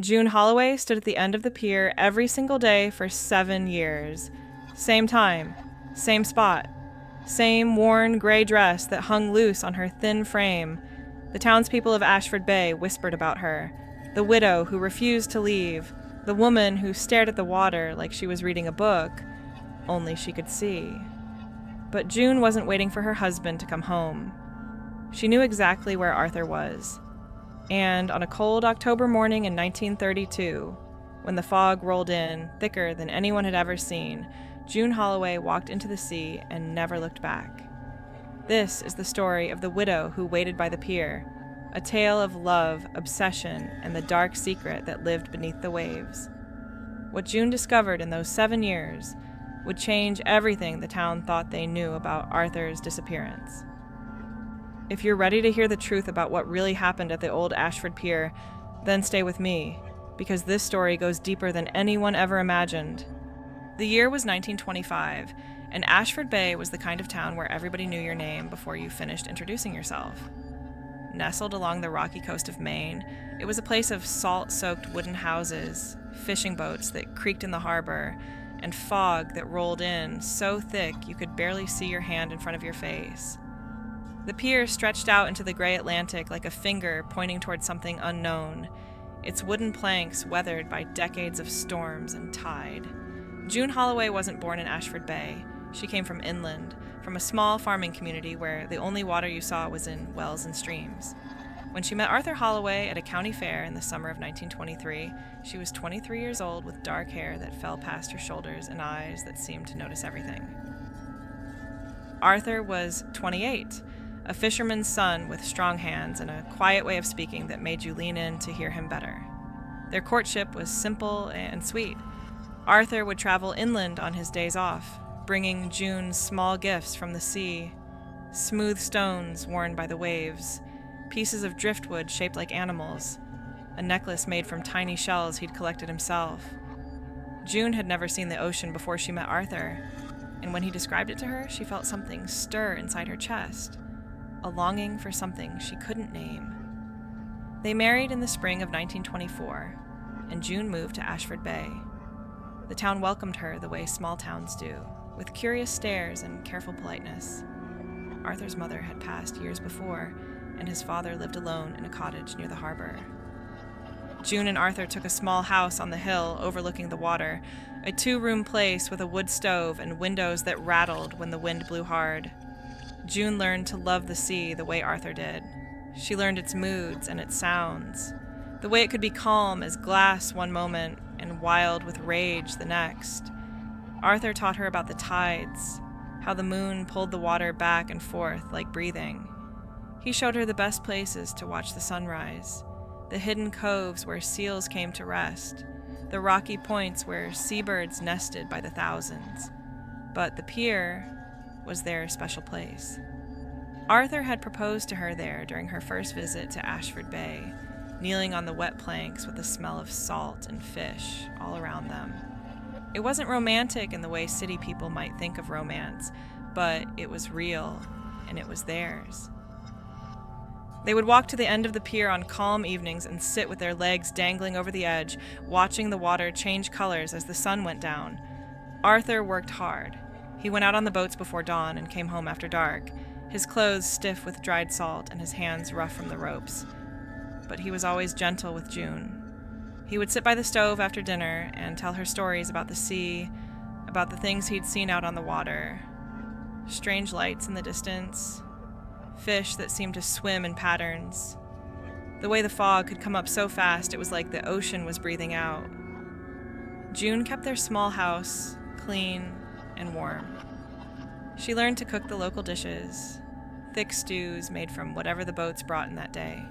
June Holloway stood at the end of the pier every single day for 7 years. Same time, same spot, same worn gray dress that hung loose on her thin frame. The townspeople of Ashford Bay whispered about her. The widow who refused to leave, the woman who stared at the water like she was reading a book, only she could see. But June wasn't waiting for her husband to come home. She knew exactly where Arthur was. And on a cold October morning in 1932, when the fog rolled in, thicker than anyone had ever seen, June Holloway walked into the sea and never looked back. This is the story of the widow who waited by the pier, a tale of love, obsession, and the dark secret that lived beneath the waves. What June discovered in those 7 years would change everything the town thought they knew about Arthur's disappearance. If you're ready to hear the truth about what really happened at the old Ashford Pier, then stay with me, because this story goes deeper than anyone ever imagined. The year was 1925, and Ashford Bay was the kind of town where everybody knew your name before you finished introducing yourself. Nestled along the rocky coast of Maine, it was a place of salt-soaked wooden houses, fishing boats that creaked in the harbor, and fog that rolled in so thick you could barely see your hand in front of your face. The pier stretched out into the gray Atlantic like a finger pointing toward something unknown, its wooden planks weathered by decades of storms and tide. June Holloway wasn't born in Ashford Bay. She came from inland, from a small farming community where the only water you saw was in wells and streams. When she met Arthur Holloway at a county fair in the summer of 1923, she was 23 years old with dark hair that fell past her shoulders and eyes that seemed to notice everything. Arthur was 28, a fisherman's son with strong hands and a quiet way of speaking that made you lean in to hear him better. Their courtship was simple and sweet. Arthur would travel inland on his days off, bringing June small gifts from the sea, smooth stones worn by the waves, pieces of driftwood shaped like animals, a necklace made from tiny shells he'd collected himself. June had never seen the ocean before she met Arthur, and when he described it to her, she felt something stir inside her chest, a longing for something she couldn't name. They married in the spring of 1924, and June moved to Ashford Bay. The town welcomed her the way small towns do, with curious stares and careful politeness. Arthur's mother had passed years before, and his father lived alone in a cottage near the harbor. June and Arthur took a small house on the hill overlooking the water, a 2-room place with a wood stove and windows that rattled when the wind blew hard. June learned to love the sea the way Arthur did. She learned its moods and its sounds, the way it could be calm as glass one moment and wild with rage the next. Arthur taught her about the tides, how the moon pulled the water back and forth like breathing. He showed her the best places to watch the sunrise, the hidden coves where seals came to rest, the rocky points where seabirds nested by the thousands. But the pier was their special place. Arthur had proposed to her there during her first visit to Ashford Bay, kneeling on the wet planks with the smell of salt and fish all around them. It wasn't romantic in the way city people might think of romance, but it was real, and it was theirs. They would walk to the end of the pier on calm evenings and sit with their legs dangling over the edge, watching the water change colors as the sun went down. Arthur worked hard. He went out on the boats before dawn and came home after dark, his clothes stiff with dried salt and his hands rough from the ropes. But he was always gentle with June. He would sit by the stove after dinner and tell her stories about the sea, about the things he'd seen out on the water. Strange lights in the distance, fish that seemed to swim in patterns. The way the fog could come up so fast it was like the ocean was breathing out. June kept their small house clean and warm. She learned to cook the local dishes, thick stews made from whatever the boats brought in that day.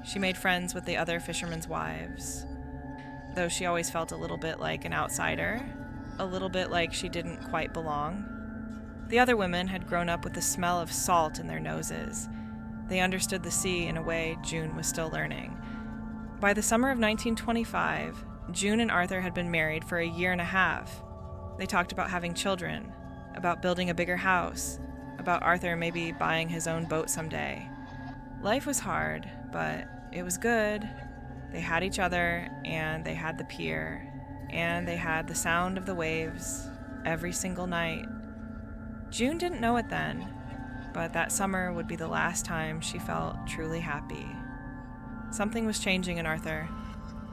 She made friends with the other fishermen's wives, though she always felt a little bit like an outsider, a little bit like she didn't quite belong. The other women had grown up with the smell of salt in their noses. They understood the sea in a way June was still learning. By the summer of 1925, June and Arthur had been married for a year and a half. They talked about having children, about building a bigger house, about Arthur maybe buying his own boat someday. Life was hard, but it was good. They had each other, and they had the pier, and they had the sound of the waves every single night. June didn't know it then, but that summer would be the last time she felt truly happy. Something was changing in Arthur,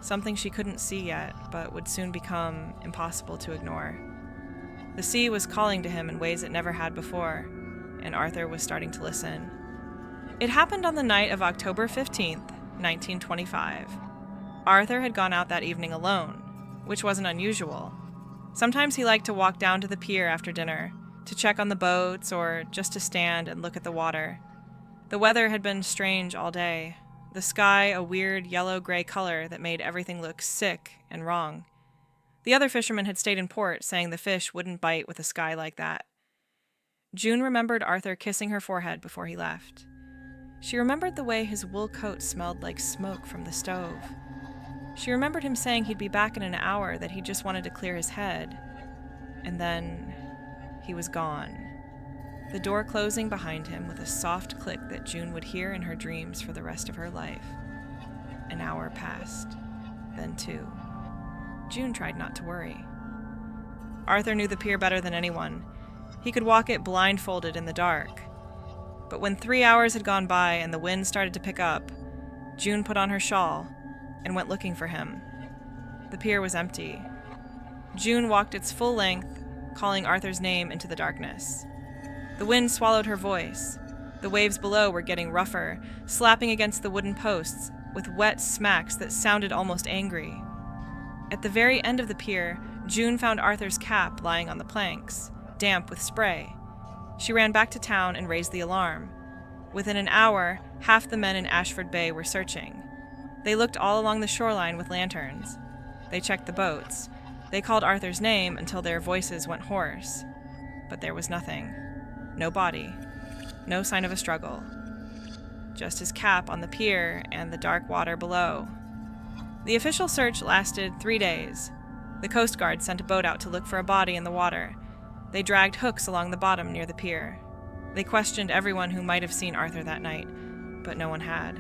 something she couldn't see yet, but would soon become impossible to ignore. The sea was calling to him in ways it never had before, and Arthur was starting to listen. It happened on the night of October 15th, 1925. Arthur had gone out that evening alone, which wasn't unusual. Sometimes he liked to walk down to the pier after dinner, to check on the boats or just to stand and look at the water. The weather had been strange all day, the sky a weird yellow-gray color that made everything look sick and wrong. The other fishermen had stayed in port, saying the fish wouldn't bite with a sky like that. June remembered Arthur kissing her forehead before he left. She remembered the way his wool coat smelled like smoke from the stove. She remembered him saying he'd be back in an hour, that he just wanted to clear his head. And then he was gone. The door closing behind him with a soft click that June would hear in her dreams for the rest of her life. An hour passed, then 2. June tried not to worry. Arthur knew the pier better than anyone. He could walk it blindfolded in the dark. But when 3 hours had gone by and the wind started to pick up, June put on her shawl and went looking for him. The pier was empty. June walked its full length, calling Arthur's name into the darkness. The wind swallowed her voice. The waves below were getting rougher, slapping against the wooden posts with wet smacks that sounded almost angry. At the very end of the pier, June found Arthur's cap lying on the planks, damp with spray. She ran back to town and raised the alarm. Within an hour, half the men in Ashford Bay were searching. They looked all along the shoreline with lanterns. They checked the boats. They called Arthur's name until their voices went hoarse. But there was nothing. No body. No sign of a struggle. Just his cap on the pier and the dark water below. The official search lasted 3 days. The Coast Guard sent a boat out to look for a body in the water. They dragged hooks along the bottom near the pier. They questioned everyone who might have seen Arthur that night, but no one had.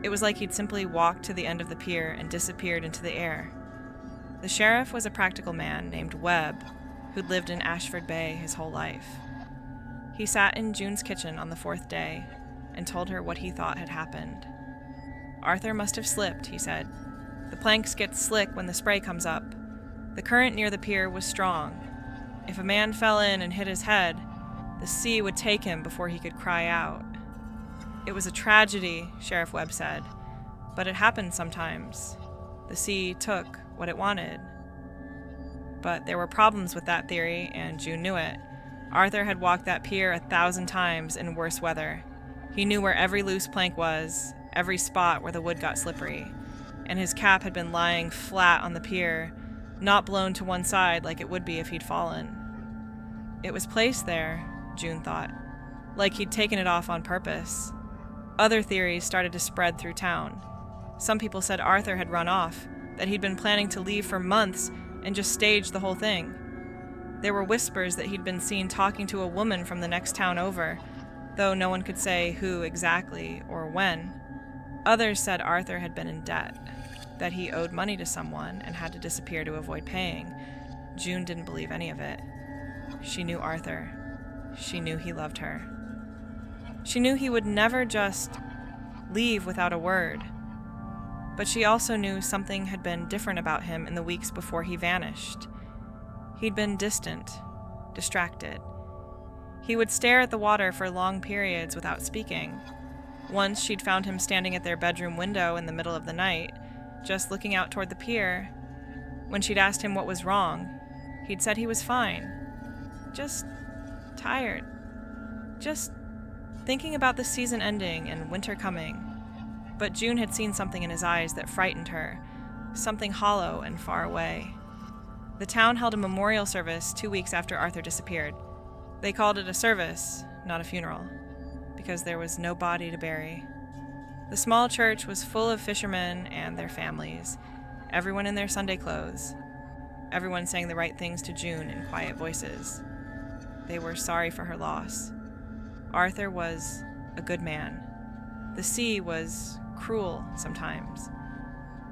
It was like he'd simply walked to the end of the pier and disappeared into the air. The sheriff was a practical man named Webb, who'd lived in Ashford Bay his whole life. He sat in June's kitchen on the 4th day and told her what he thought had happened. Arthur must have slipped, he said. The planks get slick when the spray comes up. The current near the pier was strong. If a man fell in and hit his head, the sea would take him before he could cry out. It was a tragedy, Sheriff Webb said, but it happened sometimes. The sea took what it wanted. But there were problems with that theory, and June knew it. Arthur had walked that pier 1,000 times in worse weather. He knew where every loose plank was, every spot where the wood got slippery, and his cap had been lying flat on the pier, not blown to one side like it would be if he'd fallen. It was placed there, June thought, like he'd taken it off on purpose. Other theories started to spread through town. Some people said Arthur had run off, that he'd been planning to leave for months and just staged the whole thing. There were whispers that he'd been seen talking to a woman from the next town over, though no one could say who exactly or when. Others said Arthur had been in debt, that he owed money to someone and had to disappear to avoid paying. June didn't believe any of it. She knew Arthur. She knew he loved her. She knew he would never just leave without a word. But she also knew something had been different about him in the weeks before he vanished. He'd been distant, distracted. He would stare at the water for long periods without speaking. Once she'd found him standing at their bedroom window in the middle of the night, just looking out toward the pier. When she'd asked him what was wrong, he'd said he was fine. Just tired. Just thinking about the season ending and winter coming. But June had seen something in his eyes that frightened her, something hollow and far away. The town held a memorial service 2 weeks after Arthur disappeared. They called it a service, not a funeral, because there was no body to bury. The small church was full of fishermen and their families, everyone in their Sunday clothes. Everyone saying the right things to June in quiet voices. They were sorry for her loss. Arthur was a good man. The sea was cruel sometimes.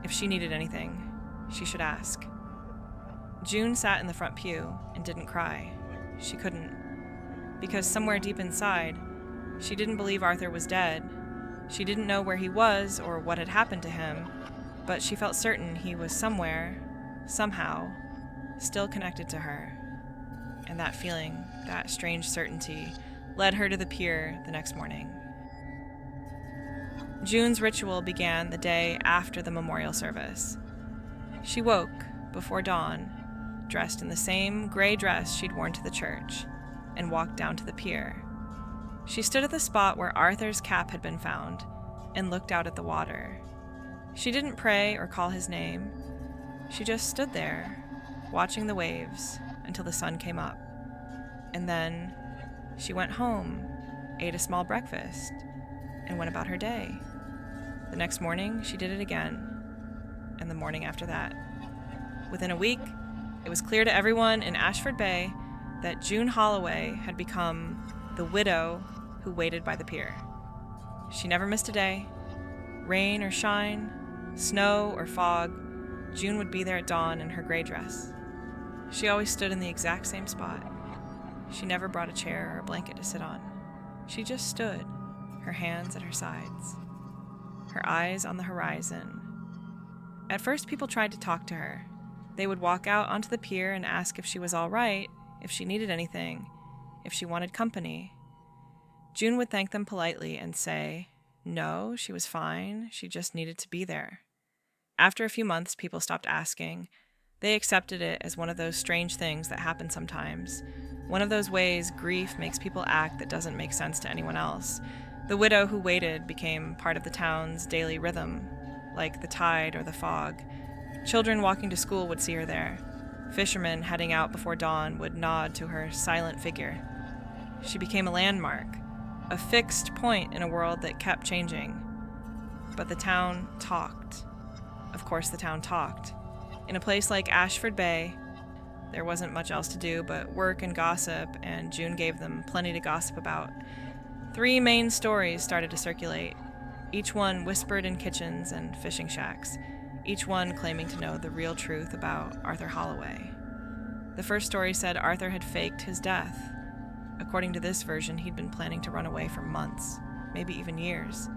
If she needed anything, she should ask. June sat in the front pew and didn't cry. She couldn't. Because somewhere deep inside, she didn't believe Arthur was dead. She didn't know where he was or what had happened to him, but she felt certain he was somewhere, somehow, still connected to her. And that feeling, that strange certainty, led her to the pier the next morning. June's ritual began the day after the memorial service. She woke before dawn, dressed in the same gray dress she'd worn to the church, and walked down to the pier. She stood at the spot where Arthur's cap had been found and looked out at the water. She didn't pray or call his name. She just stood there, watching the waves until the sun came up. And then she went home, ate a small breakfast, and went about her day. The next morning, she did it again, and the morning after that. Within a week, it was clear to everyone in Ashford Bay that June Holloway had become the widow who waited by the pier. She never missed a day. Rain or shine, snow or fog, June would be there at dawn in her gray dress. She always stood in the exact same spot. She never brought a chair or a blanket to sit on. She just stood, her hands at her sides, her eyes on the horizon. At first, people tried to talk to her. They would walk out onto the pier and ask if she was all right, if she needed anything, if she wanted company. June would thank them politely and say, no, she was fine, she just needed to be there. After a few months, people stopped asking. They accepted it as one of those strange things that happen sometimes. One of those ways grief makes people act that doesn't make sense to anyone else. The widow who waited became part of the town's daily rhythm, like the tide or the fog. Children walking to school would see her there. Fishermen heading out before dawn would nod to her silent figure. She became a landmark, a fixed point in a world that kept changing. But the town talked. Of course the town talked. In a place like Ashford Bay, there wasn't much else to do but work and gossip, and June gave them plenty to gossip about. 3 main stories started to circulate, each one whispered in kitchens and fishing shacks, each one claiming to know the real truth about Arthur Holloway. The first story said Arthur had faked his death. According to this version, he'd been planning to run away for months, maybe even years.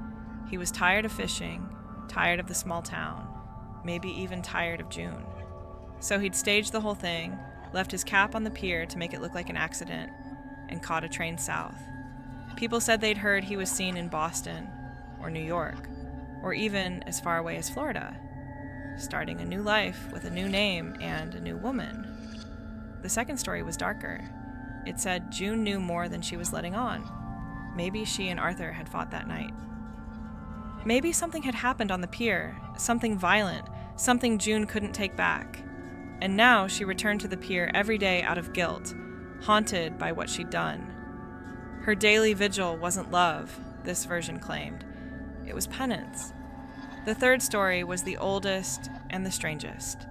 He was tired of fishing, tired of the small town, maybe even tired of June. So he'd staged the whole thing, left his cap on the pier to make it look like an accident, and caught a train south. People said they'd heard he was seen in Boston, or New York, or even as far away as Florida, starting a new life with a new name and a new woman. The second story was darker. It said June knew more than she was letting on. Maybe she and Arthur had fought that night. Maybe something had happened on the pier, something violent, something June couldn't take back. And now she returned to the pier every day out of guilt, haunted by what she'd done. Her daily vigil wasn't love, this version claimed. It was penance. The third story was the oldest and the strangest.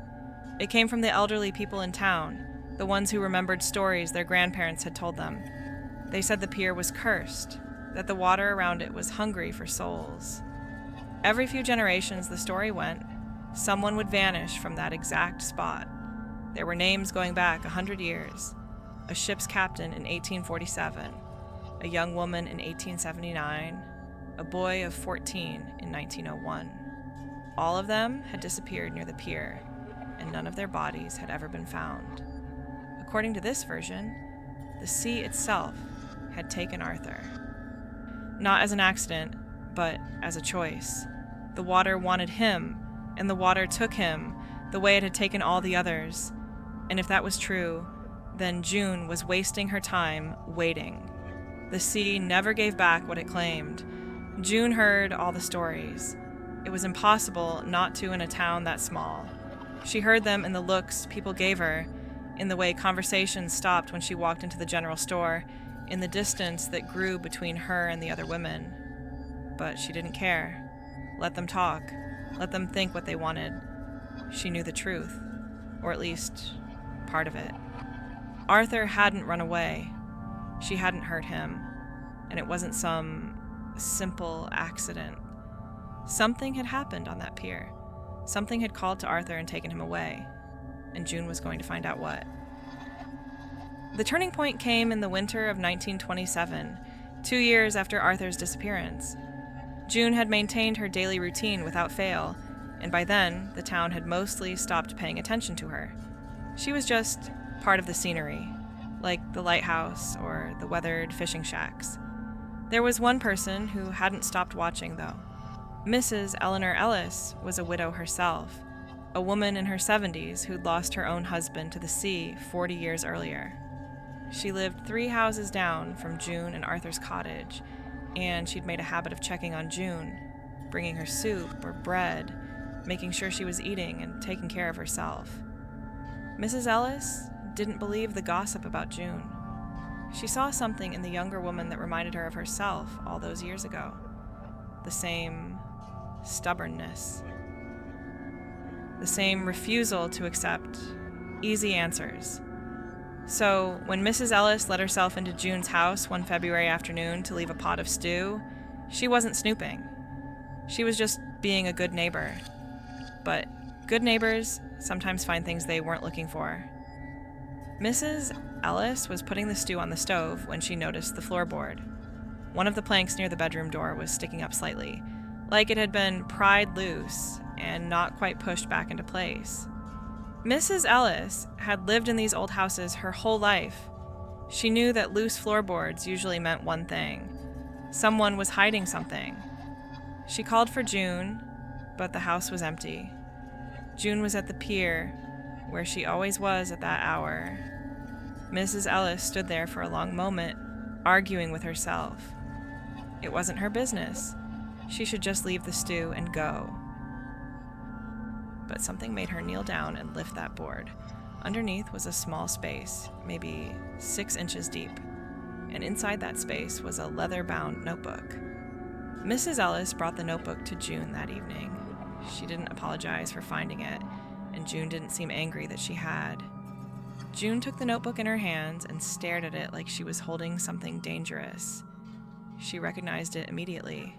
It came from the elderly people in town, the ones who remembered stories their grandparents had told them. They said the pier was cursed, that the water around it was hungry for souls. Every few generations, the story went, someone would vanish from that exact spot. There were names going back 100 years. A ship's captain in 1847, a young woman in 1879, a boy of 14 in 1901. All of them had disappeared near the pier, and none of their bodies had ever been found. According to this version, the sea itself had taken Arthur. Not as an accident, but as a choice. The water wanted him, and the water took him, the way it had taken all the others. And if that was true, then June was wasting her time waiting. The sea never gave back what it claimed. June heard all the stories. It was impossible not to in a town that small. She heard them in the looks people gave her, in the way conversations stopped when she walked into the general store, in the distance that grew between her and the other women. But she didn't care. Let them talk. Let them think what they wanted. She knew the truth, or at least part of it. Arthur hadn't run away. She hadn't hurt him, and it wasn't some simple accident. Something had happened on that pier. Something had called to Arthur and taken him away, and June was going to find out what. The turning point came in the winter of 1927, 2 years after Arthur's disappearance. June had maintained her daily routine without fail, and by then, the town had mostly stopped paying attention to her. She was just part of the scenery, like the lighthouse or the weathered fishing shacks. There was one person who hadn't stopped watching, though. Mrs. Eleanor Ellis was a widow herself, a woman in her 70s who'd lost her own husband to the sea 40 years earlier. She lived 3 houses down from June and Arthur's cottage, and she'd made a habit of checking on June, bringing her soup or bread, making sure she was eating and taking care of herself. Mrs. Ellis didn't believe the gossip about June. She saw something in the younger woman that reminded her of herself all those years ago. The same stubbornness. The same refusal to accept easy answers. So, when Mrs. Ellis let herself into June's house one February afternoon to leave a pot of stew, she wasn't snooping. She was just being a good neighbor. But good neighbors sometimes find things they weren't looking for. Mrs. Ellis was putting the stew on the stove when she noticed the floorboard. One of the planks near the bedroom door was sticking up slightly, like it had been pried loose and not quite pushed back into place. Mrs. Ellis had lived in these old houses her whole life. She knew that loose floorboards usually meant one thing. Someone was hiding something. She called for June, but the house was empty. June was at the pier, where she always was at that hour. Mrs. Ellis stood there for a long moment, arguing with herself. It wasn't her business. She should just leave the stew and go. But something made her kneel down and lift that board. Underneath was a small space, maybe 6 inches deep, and inside that space was a leather-bound notebook. Mrs. Ellis brought the notebook to June that evening. She didn't apologize for finding it, and June didn't seem angry that she had. June took the notebook in her hands and stared at it like she was holding something dangerous. She recognized it immediately.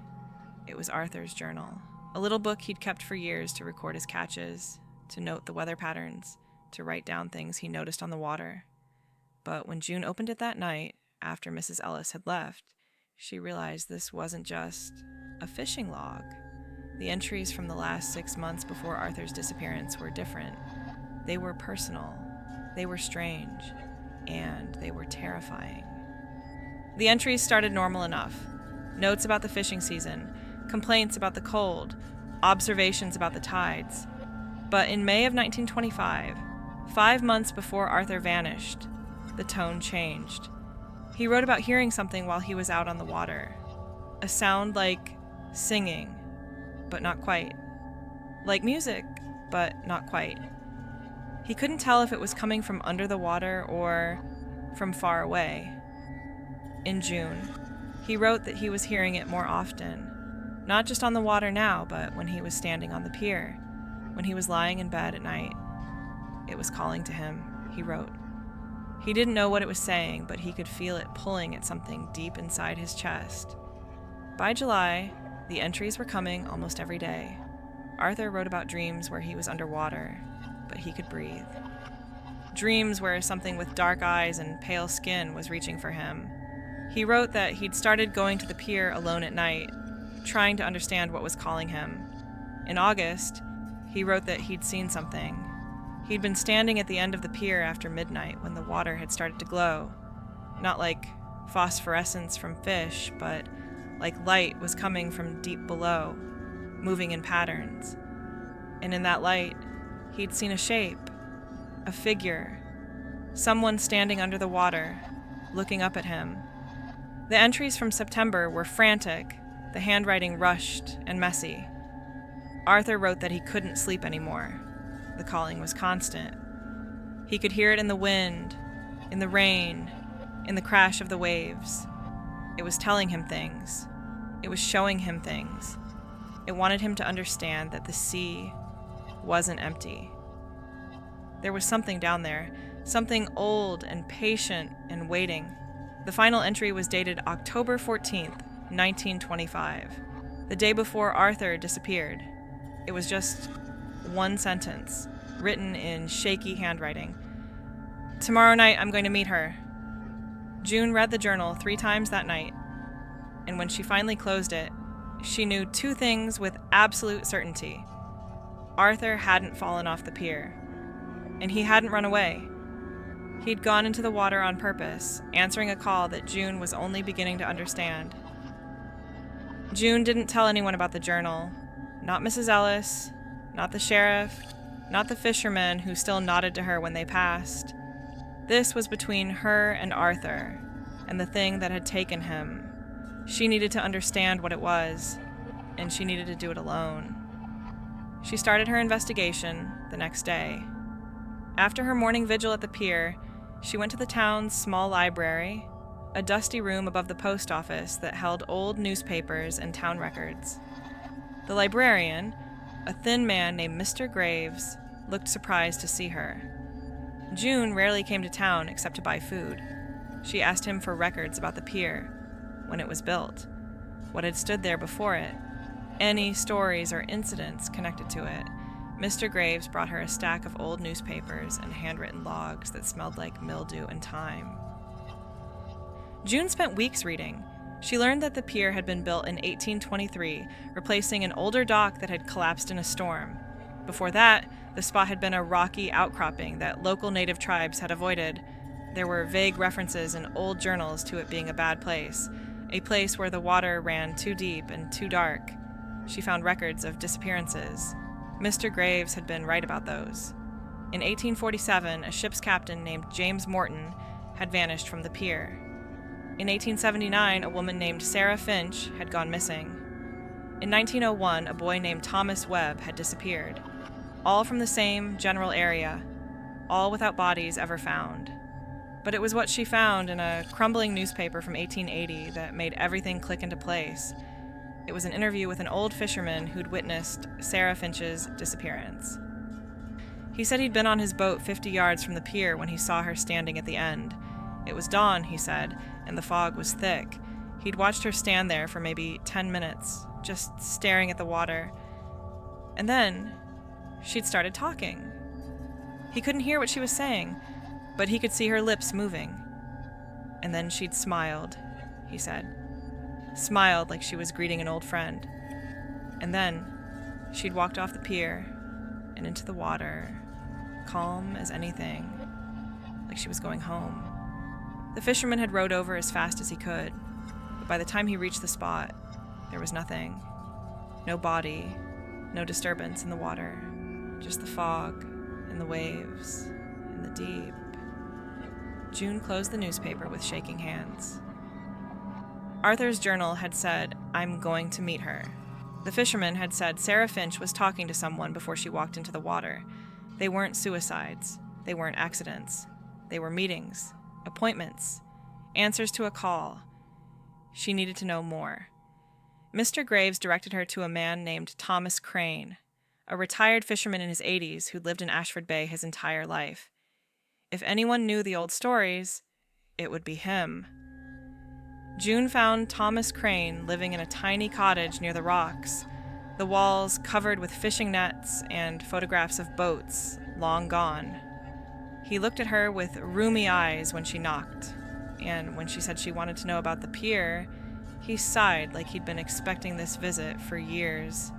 It was Arthur's journal, a little book he'd kept for years to record his catches, to note the weather patterns, to write down things he noticed on the water. But when June opened it that night, after Mrs. Ellis had left, she realized this wasn't just a fishing log. The entries from the last 6 months before Arthur's disappearance were different. They were personal, they were strange, and they were terrifying. The entries started normal enough. Notes about the fishing season, complaints about the cold, observations about the tides. But in May of 1925, 5 months before Arthur vanished, the tone changed. He wrote about hearing something while he was out on the water. A sound like singing, but not quite. Like music, but not quite. He couldn't tell if it was coming from under the water or from far away. In June, he wrote that he was hearing it more often. Not just on the water now, but when he was standing on the pier, when he was lying in bed at night. It was calling to him, he wrote. He didn't know what it was saying, but he could feel it pulling at something deep inside his chest. By July, the entries were coming almost every day. Arthur wrote about dreams where he was underwater, but he could breathe. Dreams where something with dark eyes and pale skin was reaching for him. He wrote that he'd started going to the pier alone at night, trying to understand what was calling him. In August, he wrote that he'd seen something. He'd been standing at the end of the pier after midnight when the water had started to glow. Not like phosphorescence from fish, but like light was coming from deep below, moving in patterns. And in that light, he'd seen a shape, a figure, someone standing under the water, looking up at him. The entries from September were frantic, the handwriting rushed and messy. Arthur wrote that he couldn't sleep anymore. The calling was constant. He could hear it in the wind, in the rain, in the crash of the waves. It was telling him things. It was showing him things. It wanted him to understand that the sea wasn't empty. There was something down there, something old and patient and waiting. The final entry was dated October 14th, 1925, the day before Arthur disappeared. It was just one sentence, written in shaky handwriting. "Tomorrow night I'm going to meet her." June read the journal 3 times that night, and when she finally closed it, she knew 2 things with absolute certainty. Arthur hadn't fallen off the pier, and he hadn't run away. He'd gone into the water on purpose, answering a call that June was only beginning to understand. June didn't tell anyone about the journal. Not Mrs. Ellis, not the sheriff, not the fishermen who still nodded to her when they passed. This was between her and Arthur, and the thing that had taken him. She needed to understand what it was, and she needed to do it alone. She started her investigation the next day. After her morning vigil at the pier, she went to the town's small library, a dusty room above the post office that held old newspapers and town records. The librarian, a thin man named Mr. Graves, looked surprised to see her. June rarely came to town except to buy food. She asked him for records about the pier, when it was built, what had stood there before it, any stories or incidents connected to it. Mr. Graves brought her a stack of old newspapers and handwritten logs that smelled like mildew and thyme. June spent weeks reading. She learned that the pier had been built in 1823, replacing an older dock that had collapsed in a storm. Before that, the spot had been a rocky outcropping that local native tribes had avoided. There were vague references in old journals to it being a bad place, a place where the water ran too deep and too dark. She found records of disappearances. Mr. Graves had been right about those. In 1847, a ship's captain named James Morton had vanished from the pier. In 1879, a woman named Sarah Finch had gone missing. In 1901, a boy named Thomas Webb had disappeared. All from the same general area, all without bodies ever found. But it was what she found in a crumbling newspaper from 1880 that made everything click into place. It was an interview with an old fisherman who'd witnessed Sarah Finch's disappearance. He said he'd been on his boat 50 yards from the pier when he saw her standing at the end. It was dawn, he said, and the fog was thick. He'd watched her stand there for maybe 10 minutes, just staring at the water. And then she'd started talking. He couldn't hear what she was saying, but he could see her lips moving. And then she'd smiled, he said. Smiled like she was greeting an old friend. And then she'd walked off the pier and into the water, calm as anything, like she was going home. The fisherman had rowed over as fast as he could, but by the time he reached the spot, there was nothing. No body, no disturbance in the water, just the fog and the waves and the deep. June closed the newspaper with shaking hands. Arthur's journal had said, "I'm going to meet her." The fisherman had said Sarah Finch was talking to someone before she walked into the water. They weren't suicides. They weren't accidents. They were meetings, appointments, answers to a call. She needed to know more. Mr. Graves directed her to a man named Thomas Crane, a retired fisherman in his 80s who lived in Ashford Bay his entire life. If anyone knew the old stories, it would be him. June found Thomas Crane living in a tiny cottage near the rocks, the walls covered with fishing nets and photographs of boats long gone. He looked at her with rheumy eyes when she knocked, and when she said she wanted to know about the pier, he sighed like he'd been expecting this visit for years.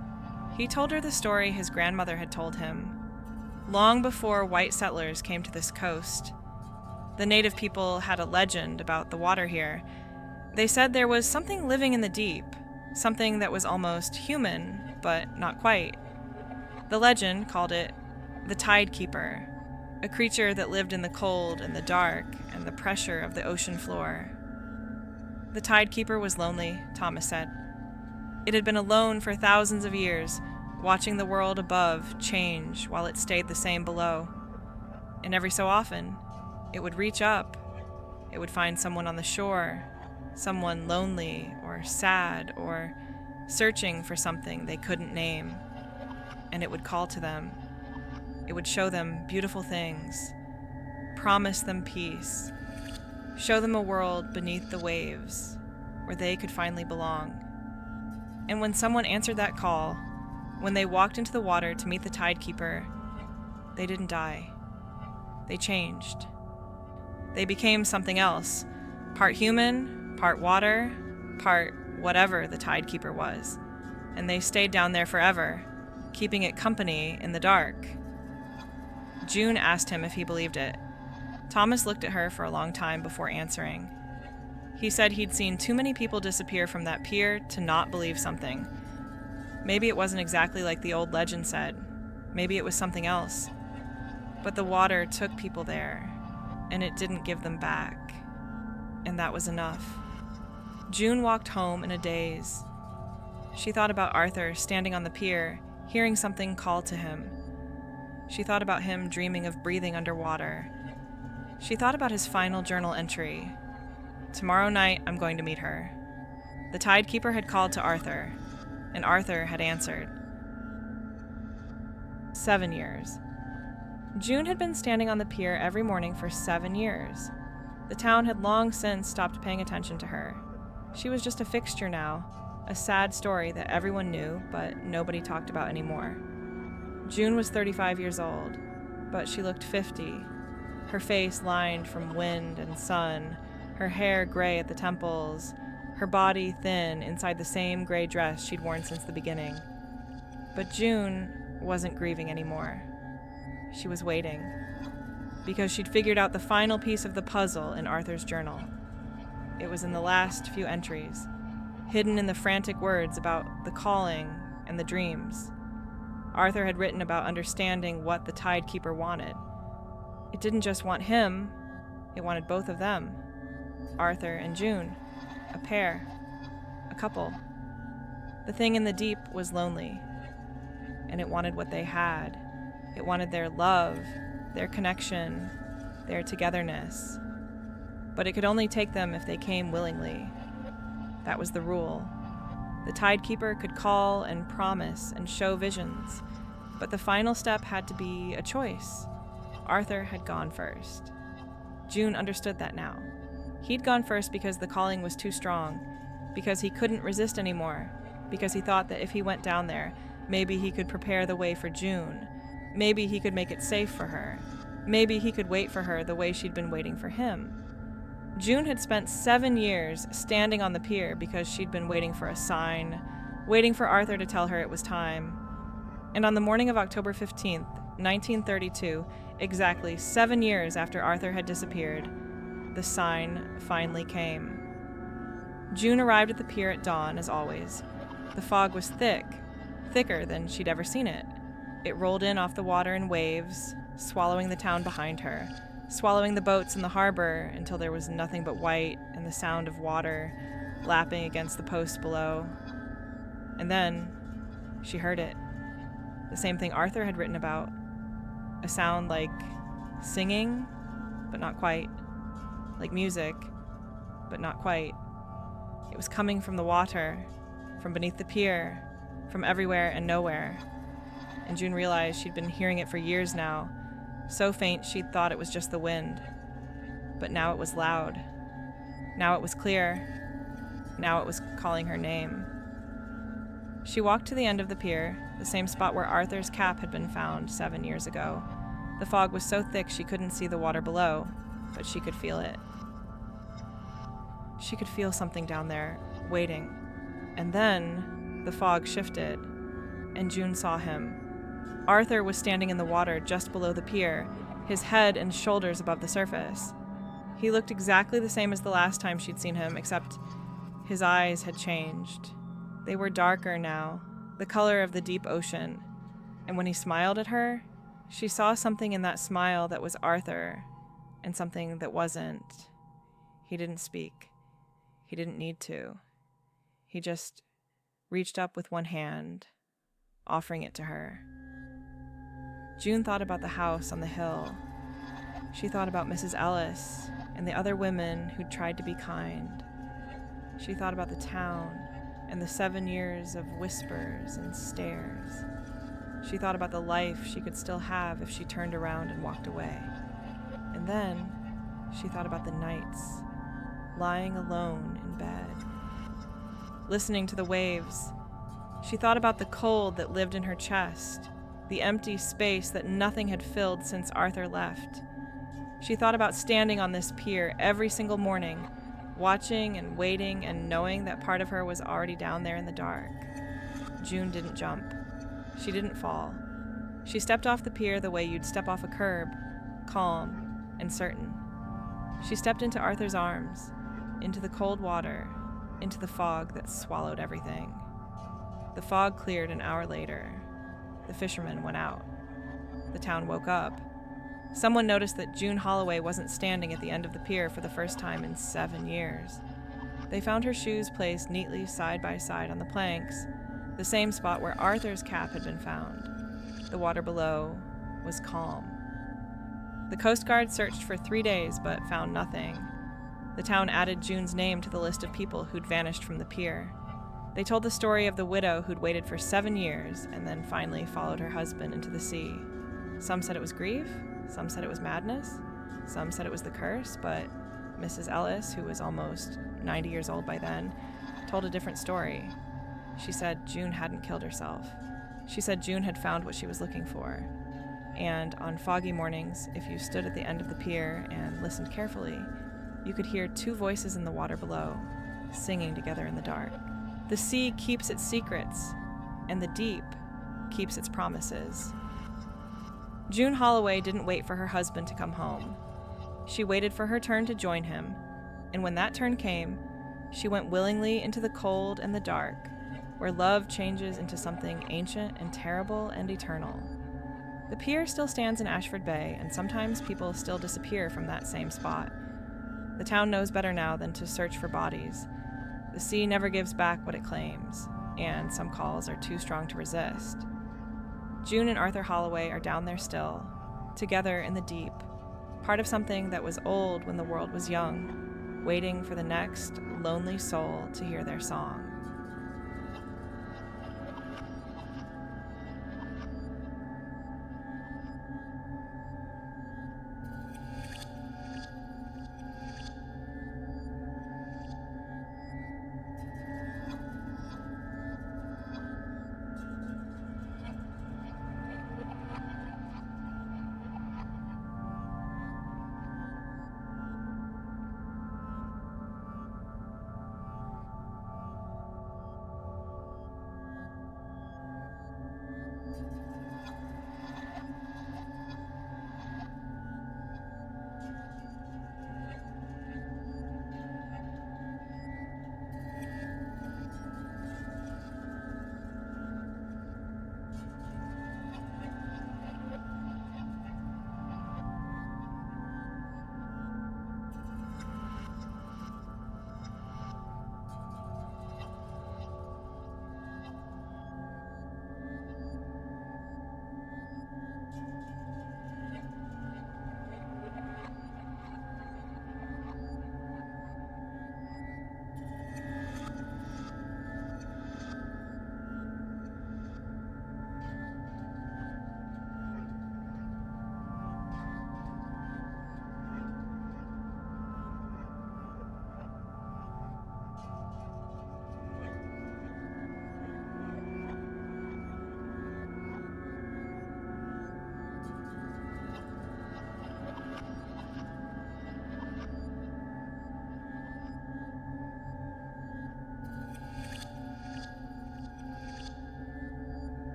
He told her the story his grandmother had told him. Long before white settlers came to this coast, the native people had a legend about the water here. They said there was something living in the deep, something that was almost human, but not quite. The legend called it the Tide Keeper, a creature that lived in the cold and the dark and the pressure of the ocean floor. The Tide Keeper was lonely, Thomas said. It had been alone for thousands of years, watching the world above change while it stayed the same below. And every so often, it would reach up. It would find someone on the shore, someone lonely or sad or searching for something they couldn't name, and it would call to them. It would show them beautiful things, promise them peace, show them a world beneath the waves where they could finally belong. And when someone answered that call, When they walked into the water to meet the tidekeeper, they didn't die. They changed. They became something else, part human, part water, part whatever the tidekeeper was. And they stayed down there forever, keeping it company in the dark. June asked him if he believed it. Thomas looked at her for a long time before answering. He said he'd seen too many people disappear from that pier to not believe something. Maybe it wasn't exactly like the old legend said. Maybe it was something else. But the water took people there, and it didn't give them back. And that was enough. June walked home in a daze. She thought about Arthur standing on the pier, hearing something call to him. She thought about him dreaming of breathing underwater. She thought about his final journal entry. Tomorrow night, I'm going to meet her. The tidekeeper had called to Arthur, and Arthur had answered. 7 years. June had been standing on the pier every morning for 7 years. The town had long since stopped paying attention to her. She was just a fixture now, a sad story that everyone knew, but nobody talked about anymore. June was 35 years old, but she looked 50, her face lined from wind and sun, her hair gray at the temples, her body thin inside the same gray dress she'd worn since the beginning. But June wasn't grieving anymore. She was waiting, because she'd figured out the final piece of the puzzle in Arthur's journal. It was in the last few entries, hidden in the frantic words about the calling and the dreams. Arthur had written about understanding what the tidekeeper wanted. It didn't just want him, it wanted both of them. Arthur and June, a pair, a couple. The thing in the deep was lonely, and it wanted what they had. It wanted their love, their connection, their togetherness. But it could only take them if they came willingly. That was the rule. The tidekeeper could call and promise and show visions, but the final step had to be a choice. Arthur had gone first. June understood that now. He'd gone first because the calling was too strong, because he couldn't resist anymore, because he thought that if he went down there, maybe he could prepare the way for June. Maybe he could make it safe for her. Maybe he could wait for her the way she'd been waiting for him. June had spent 7 years standing on the pier because she'd been waiting for a sign, waiting for Arthur to tell her it was time. And on the morning of October 15th, 1932, exactly 7 years after Arthur had disappeared, the sign finally came. June arrived at the pier at dawn, as always. The fog was thick, thicker than she'd ever seen it. It rolled in off the water in waves, swallowing the town behind her, swallowing the boats in the harbor until there was nothing but white and the sound of water lapping against the posts below. And then she heard it. The same thing Arthur had written about. A sound like singing, but not quite. Like music, but not quite. It was coming from the water, from beneath the pier, from everywhere and nowhere. And June realized she'd been hearing it for years now, so faint she'd thought it was just the wind. But now it was loud. Now it was clear. Now it was calling her name. She walked to the end of the pier, the same spot where Arthur's cap had been found 7 years ago. The fog was so thick she couldn't see the water below, but she could feel it. She could feel something down there, waiting. And then the fog shifted, and June saw him. Arthur was standing in the water just below the pier, his head and shoulders above the surface. He looked exactly the same as the last time she'd seen him, except his eyes had changed. They were darker now, the color of the deep ocean. And when he smiled at her, she saw something in that smile that was Arthur, and something that wasn't. He didn't speak. He didn't need to. He just reached up with one hand, offering it to her. June thought about the house on the hill. She thought about Mrs. Ellis and the other women who'd tried to be kind. She thought about the town and the 7 years of whispers and stares. She thought about the life she could still have if she turned around and walked away. And then she thought about the nights, lying alone in bed, listening to the waves, She thought about the cold that lived in her chest, the empty space that nothing had filled since Arthur left. She thought about standing on this pier every single morning, watching and waiting and knowing that part of her was already down there in the dark. June didn't jump. She didn't fall. She stepped off the pier the way you'd step off a curb, calm and certain. She stepped into Arthur's arms, into the cold water, into the fog that swallowed everything. The fog cleared an hour later. The fishermen went out. The town woke up. Someone noticed that June Holloway wasn't standing at the end of the pier for the first time in 7 years. They found her shoes placed neatly side by side on the planks, the same spot where Arthur's cap had been found. The water below was calm. The Coast Guard searched for 3 days but found nothing. The town added June's name to the list of people who'd vanished from the pier. They told the story of the widow who'd waited for 7 years and then finally followed her husband into the sea. Some said it was grief, some said it was madness, some said it was the curse, but Mrs. Ellis, who was almost 90 years old by then, told a different story. She said June hadn't killed herself. She said June had found what she was looking for. And on foggy mornings, if you stood at the end of the pier and listened carefully, you could hear 2 voices in the water below, singing together in the dark. The sea keeps its secrets, and the deep keeps its promises. June Holloway didn't wait for her husband to come home. She waited for her turn to join him, and when that turn came, she went willingly into the cold and the dark, where love changes into something ancient and terrible and eternal. The pier still stands in Ashford Bay, and sometimes people still disappear from that same spot. The town knows better now than to search for bodies. The sea never gives back what it claims, and some calls are too strong to resist. June and Arthur Holloway are down there still, together in the deep, part of something that was old when the world was young, waiting for the next lonely soul to hear their song.